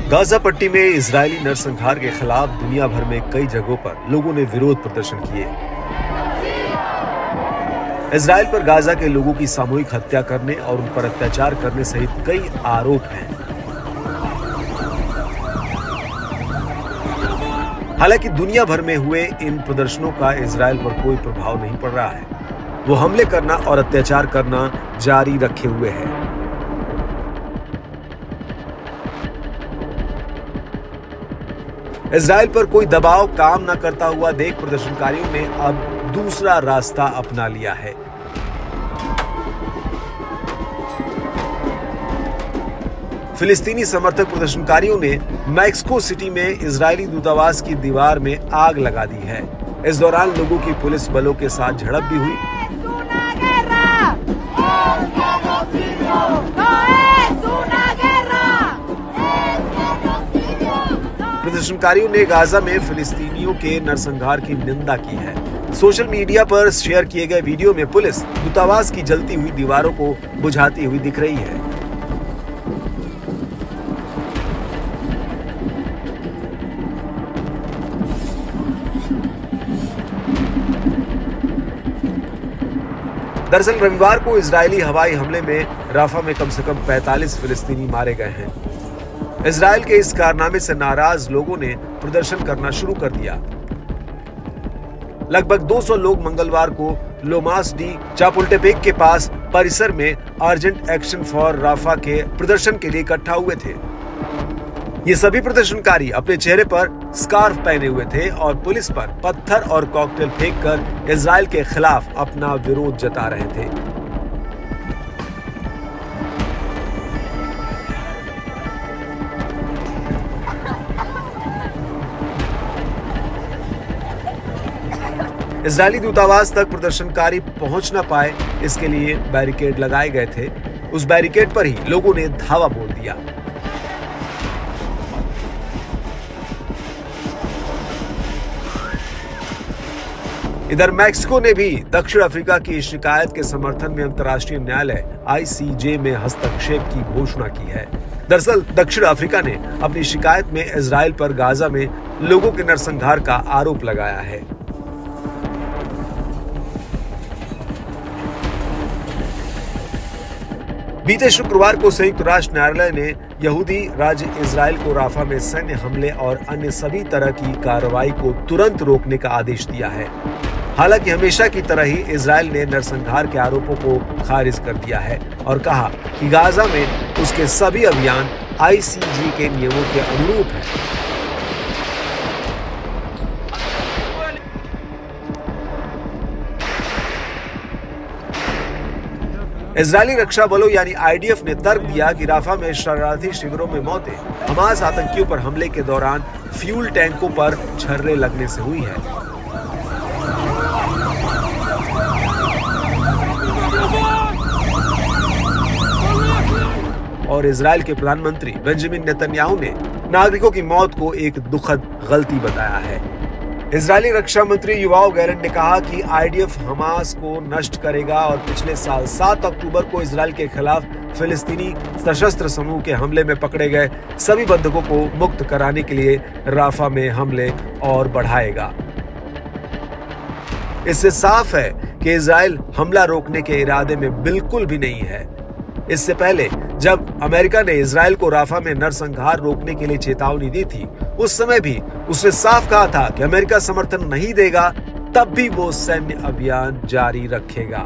Gaza पट्टी में Israeli नरसंहार के खिलाफ दुनिया भर में कई जगहों पर लोगों ने विरोध प्रदर्शन किए। इजरायल पर गाजा के लोगों की सामूहिक हत्या करने और उन पर अत्याचार करने सहित कई आरोप हैं। हालांकि दुनिया भर में हुए इन प्रदर्शनों का इजरायल पर कोई प्रभाव नहीं पड़ रहा है। वो हमले करना और अत्याचार करना जारी रखे हुए है। इजरायल पर कोई दबाव काम न करता हुआ देख प्रदर्शनकारियों ने अब दूसरा रास्ता अपना लिया है। फिलिस्तीनी समर्थक प्रदर्शनकारियों ने मैक्सिको सिटी में इजरायली दूतावास की दीवार में आग लगा दी है। इस दौरान लोगों की पुलिस बलों के साथ झड़प भी हुई। प्रदर्शनकारियों ने गाजा में फिलिस्तीनियों के नरसंहार की निंदा की है। सोशल मीडिया पर शेयर किए गए वीडियो में पुलिस दूतावास की जलती हुई दीवारों को बुझाती हुई दिख रही है। दरअसल रविवार को इजरायली हवाई हमले में राफा में कम से कम 45 फिलिस्तीनी मारे गए हैं। इजरायल के इस कारनामे से नाराज लोगों ने प्रदर्शन करना शुरू कर दिया। लगभग 200 लोग मंगलवार को लोमास डी चापुल्टेपेक के पास परिसर में अर्जेंट एक्शन फॉर राफा के प्रदर्शन के लिए इकट्ठा हुए थे। ये सभी प्रदर्शनकारी अपने चेहरे पर स्कार्फ पहने हुए थे और पुलिस पर पत्थर और कॉकटेल फेंककर इजरायल के खिलाफ अपना विरोध जता रहे थे। इजरायली दूतावास तक प्रदर्शनकारी पहुंच न पाए, इसके लिए बैरिकेड लगाए गए थे। उस बैरिकेड पर ही लोगों ने धावा बोल दिया। इधर मैक्सिको ने भी दक्षिण अफ्रीका की शिकायत के समर्थन में अंतर्राष्ट्रीय न्यायालय ICJ में हस्तक्षेप की घोषणा की है। दरअसल दक्षिण अफ्रीका ने अपनी शिकायत में इजरायल पर गाजा में लोगों के नरसंहार का आरोप लगाया है। बीते शुक्रवार को संयुक्त राष्ट्र न्यायालय ने यहूदी राज्य इजरायल को राफा में सैन्य हमले और अन्य सभी तरह की कार्रवाई को तुरंत रोकने का आदेश दिया है। हालांकि हमेशा की तरह ही इजरायल ने नरसंहार के आरोपों को खारिज कर दिया है और कहा कि गाजा में उसके सभी अभियान ICJ के नियमों के अनुरूप हैं। इजरायली रक्षा बलों यानी IDF ने तर्क दिया कि राफा में शरणार्थी शिविरों में मौतें हमास आतंकियों पर हमले के दौरान फ्यूल टैंकों पर छर्रे लगने से हुई है। और इजरायल के प्रधानमंत्री बेंजामिन नेतन्याहू ने नागरिकों की मौत को एक दुखद गलती बताया है। इजरायली रक्षा मंत्री युवाव गैलेंट ने कहा कि IDF हमास को नष्ट करेगा और पिछले साल 7 अक्टूबर को इजरायल के खिलाफ फिलिस्तीनी सशस्त्र समूह के हमले में पकड़े गए सभी बंधकों को मुक्त कराने के लिए राफा में हमले और बढ़ाएगा। इससे साफ है कि इजरायल हमला रोकने के इरादे में बिल्कुल भी नहीं है। इससे पहले जब अमेरिका ने इजरायल को राफा में नरसंहार रोकने के लिए चेतावनी दी थी, उस समय भी उसने साफ कहा था कि अमेरिका समर्थन नहीं देगा, तब भी वो सैन्य अभियान जारी रखेगा।